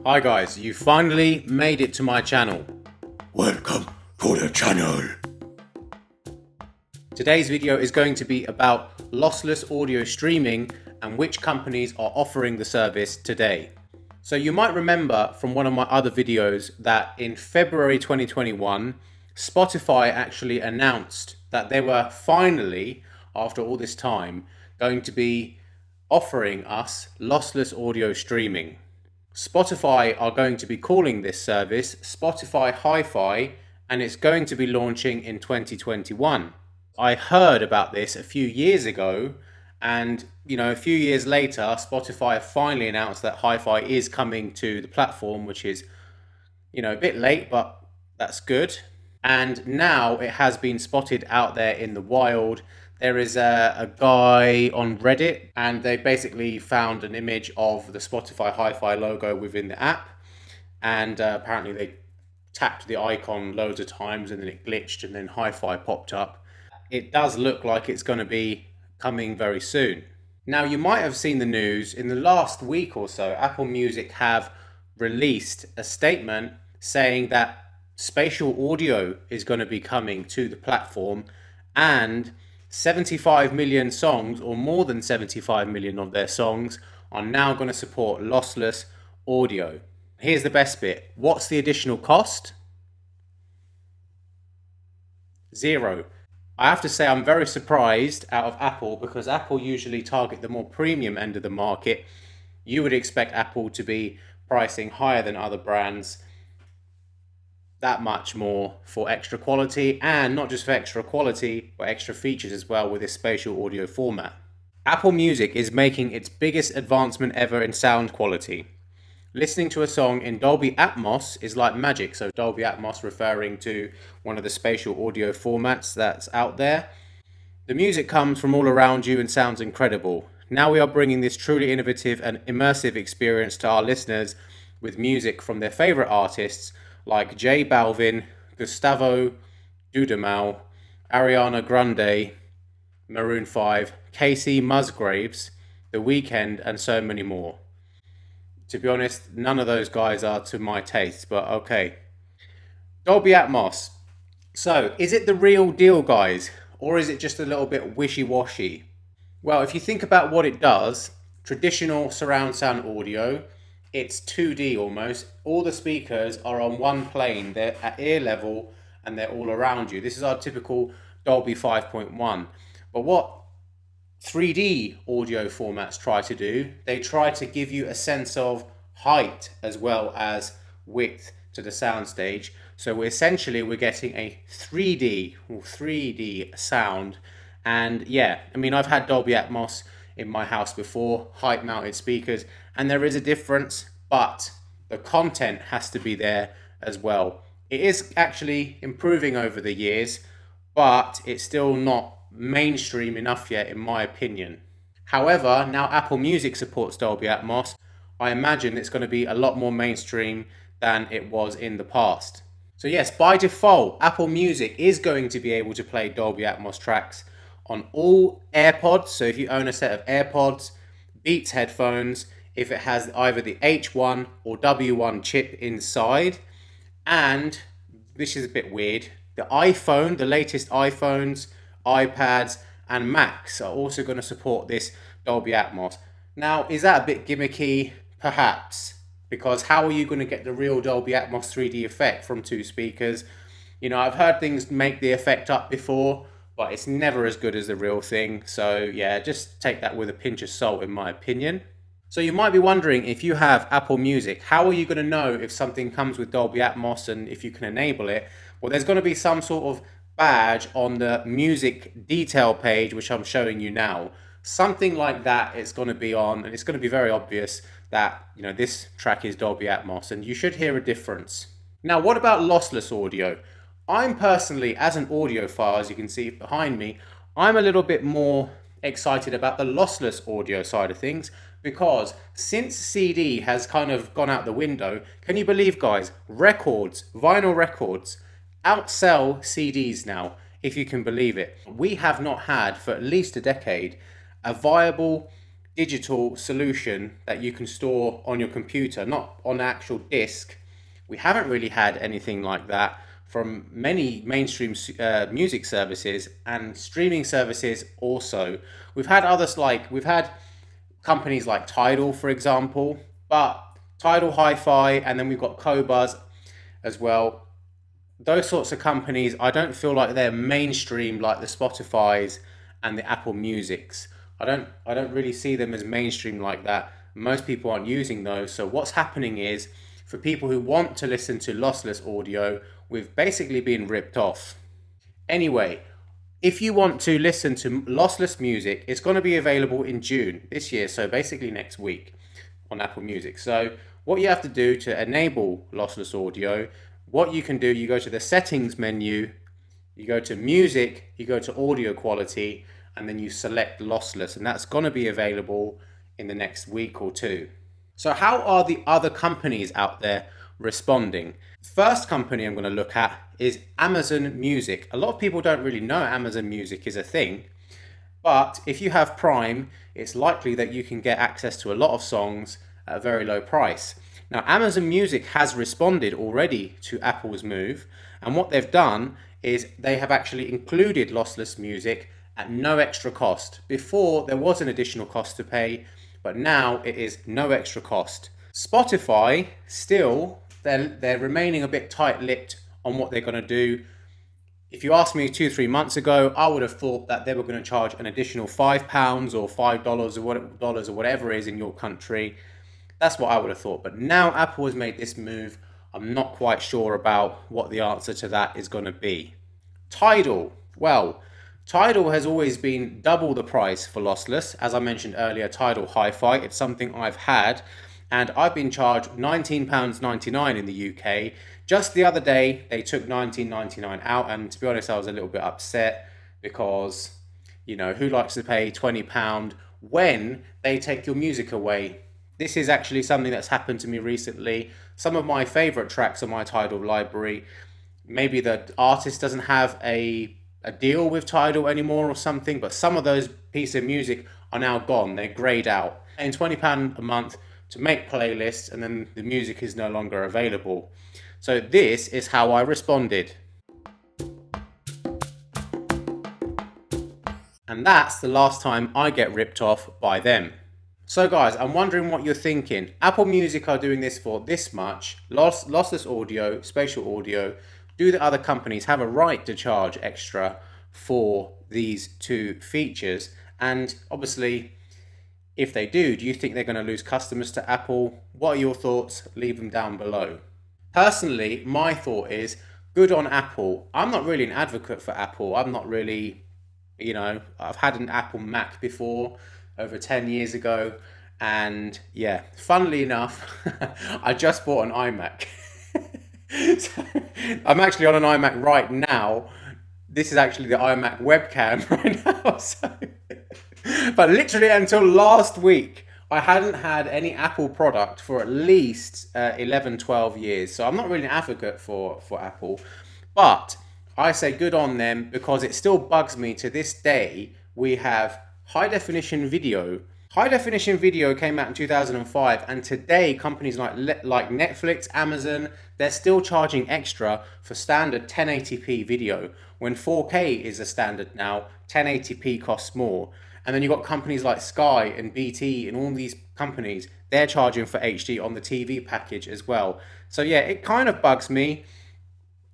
Hi guys, you finally made it to my channel. Welcome to the channel. Today's video is going to be about lossless audio streaming and which companies are offering the service today. So you might remember from one of my other videos that in February 2021, Spotify actually announced that they were finally, after all this time, going to be offering us lossless audio streaming. Spotify are going to be calling this service Spotify Hifi, and it's going to be launching in 2021. I heard about this a few years ago, and a few years later, Spotify finally announced that Hifi is coming to the platform, which is a bit late, but that's good. And now it has been spotted out there in the wild. There is a guy on Reddit, and they basically found an image of the Spotify Hi-Fi logo within the app, and apparently they tapped the icon loads of times and then it glitched and then Hi-Fi popped up. It does look like it's going to be coming very soon. Now, you might have seen the news in the last week or so. Apple Music have released a statement saying that spatial audio is going to be coming to the platform, and 75 million songs, or more than 75 million of their songs, are now going to support lossless audio. Here's the best bit. What's the additional cost? Zero. I have to say I'm very surprised out of Apple, because Apple usually target the more premium end of the market. You would expect Apple to be pricing higher than other brands, that much more for extra quality, and not just for extra quality, but extra features as well with this spatial audio format. Apple Music is making its biggest advancement ever in sound quality. Listening to a song in Dolby Atmos is like magic. So Dolby Atmos referring to one of the spatial audio formats that's out there. The music comes from all around you and sounds incredible. Now we are bringing this truly innovative and immersive experience to our listeners with music from their favorite artists like J Balvin, Gustavo Dudamel, Ariana Grande, Maroon 5, Casey Musgraves, The Weeknd, and so many more. To be honest, none of those guys are to my taste, but okay. Dolby Atmos. So, is it the real deal, guys? Or is it just a little bit wishy-washy? Well, if you think about what it does, traditional surround sound audio, it's 2D almost. All the speakers are on one plane. They're at ear level and they're all around you. This is our typical Dolby 5.1. But what 3D audio formats try to do, they try to give you a sense of height as well as width to the soundstage. So we're getting a 3D sound. And yeah, I've had Dolby Atmos in my house before, height mounted speakers, and there is a difference, but the content has to be there as well. It is actually improving over the years, but it's still not mainstream enough yet, in my opinion. However, now Apple Music supports Dolby Atmos, I imagine it's going to be a lot more mainstream than it was in the past. So yes, by default, Apple Music is going to be able to play Dolby Atmos tracks on all AirPods. So if you own a set of AirPods, Beats headphones, if it has either the H1 or W1 chip inside, and this is a bit weird, the iPhone, the latest iPhones, iPads, and Macs are also going to support this Dolby Atmos. Now, is that a bit gimmicky? Perhaps. Because how are you going to get the real Dolby Atmos 3D effect from two speakers? I've heard things make the effect up before, but it's never as good as the real thing. So yeah, just take that with a pinch of salt, in my opinion. So you might be wondering, if you have Apple Music, how are you going to know if something comes with Dolby Atmos and if you can enable it? Well, there's going to be some sort of badge on the music detail page, which I'm showing you now. Something like that it's going to be on, and it's going to be very obvious that this track is Dolby Atmos, and you should hear a difference. Now, what about lossless audio? I'm personally, as an audiophile, as you can see behind me, I'm a little bit more excited about the lossless audio side of things, because since CD has kind of gone out the window, can you believe, guys, vinyl records outsell CDs now, if you can believe it. We have not had for at least a decade a viable digital solution that you can store on your computer, not on actual disk. We haven't really had anything like that from many mainstream music services and streaming services also. We've had companies like Tidal, for example, but Tidal Hi-Fi, and then we've got Qobuz as well. Those sorts of companies, I don't feel like they're mainstream like the Spotify's and the Apple Musics. I don't really see them as mainstream like that. Most people aren't using those. So what's happening is for people who want to listen to lossless audio, we've basically been ripped off. Anyway, if you want to listen to lossless music, it's going to be available in June this year, so basically next week on Apple Music. So, what you have to do to enable lossless audio, what you can do, you go to the settings menu, you go to music, you go to audio quality, and then you select lossless, and that's going to be available in the next week or two. So, how are the other companies out there responding? First company I'm going to look at is Amazon Music. A lot of people don't really know Amazon Music is a thing, but if you have Prime, it's likely that you can get access to a lot of songs at a very low price. Now, Amazon Music has responded already to Apple's move, and what they've done is they have actually included lossless music at no extra cost. Before, there was an additional cost to pay, but now it is no extra cost. Spotify still, they're remaining a bit tight-lipped on what they're going to do. If you asked me 2-3 months ago, I would have thought that they were going to charge an additional £5 or $5 or whatever it is in your country. That's what I would have thought. But now Apple has made this move. I'm not quite sure about what the answer to that is going to be. Tidal. Well, Tidal has always been double the price for lossless. As I mentioned earlier, Tidal Hi-Fi, it's something I've had, and I've been charged £19.99 in the UK. Just the other day, they took £19.99 out, and to be honest, I was a little bit upset because, who likes to pay £20 when they take your music away? This is actually something that's happened to me recently. Some of my favorite tracks on my Tidal library, maybe the artist doesn't have a deal with Tidal anymore or something, but some of those pieces of music are now gone. They're grayed out. And £20 a month to make playlists, and then the music is no longer available. So this is how I responded. And that's the last time I get ripped off by them. So guys, I'm wondering what you're thinking. Apple Music are doing this for this much. Lossless audio, spatial audio. Do the other companies have a right to charge extra for these two features? And obviously, if they do you think they're going to lose customers to Apple? What are your thoughts? Leave them down below. Personally, my thought is good on Apple. I'm not really an advocate for Apple. I'm not really, I've had an Apple Mac before over 10 years ago. And yeah, funnily enough, I just bought an iMac. So, I'm actually on an iMac right now. This is actually the iMac webcam right now. So, but literally until last week, I hadn't had any Apple product for at least 11, 12 years. So I'm not really an advocate for Apple. But I say good on them because it still bugs me to this day. We have high definition video. High definition video came out in 2005, and today companies like Netflix, Amazon, they're still charging extra for standard 1080p video. When 4K is a standard now, 1080p costs more. And then you've got companies like Sky and BT and all these companies, they're charging for HD on the TV package as well. So yeah, it kind of bugs me.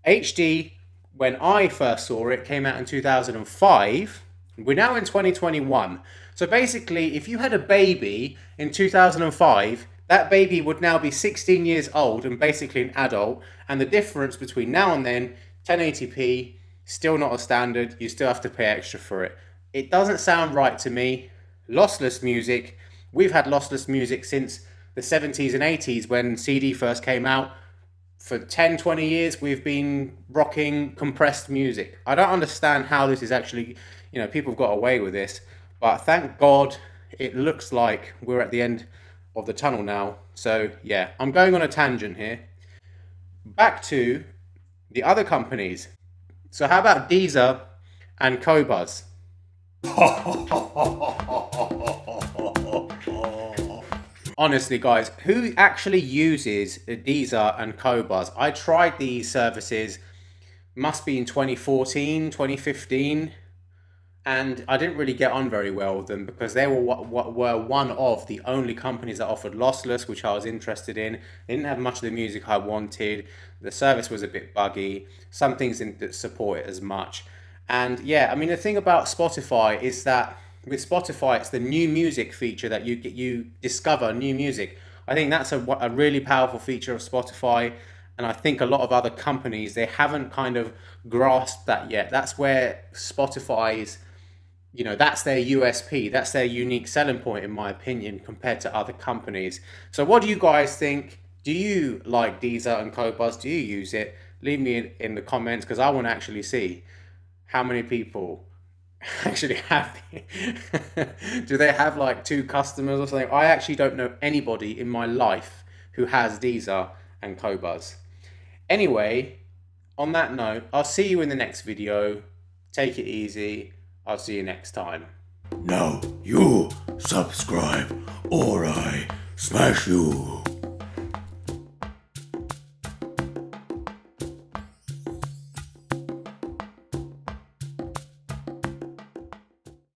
HD, when I first saw it, came out in 2005. We're now in 2021. So basically, if you had a baby in 2005, that baby would now be 16 years old and basically an adult. And the difference between now and then, 1080p, still not a standard. You still have to pay extra for it. It doesn't sound right to me. Lossless music, we've had lossless music since the 70s and 80s when CD first came out. For 10, 20 years, we've been rocking compressed music. I don't understand how this is actually, people have got away with this. But thank God it looks like we're at the end of the tunnel now. So yeah, I'm going on a tangent here. Back to the other companies. So how about Deezer and Qobuz? Honestly, guys, who actually uses Deezer and Cobuzz? I tried these services, must be in 2014, 2015, and I didn't really get on very well with them because they were what were one of the only companies that offered lossless, which I was interested in. They didn't have much of the music I wanted. The service was a bit buggy. Some things didn't support it as much. And yeah, I mean the thing about Spotify is that with Spotify, it's the new music feature that you discover new music. I think that's a really powerful feature of Spotify, and I think a lot of other companies they haven't kind of grasped that yet. That's where Spotify's that's their USP, that's their unique selling point in my opinion compared to other companies. So what do you guys think? Do you like Deezer and Cobuzz? Do you use it? Leave me in the comments because I want to actually see how many people actually have do they have like two customers or something? I actually don't know anybody in my life who has Deezer and Cobuzz. Anyway, on that note, I'll see you in the next video. Take it easy. I'll see you next time. Now you subscribe or I smash you.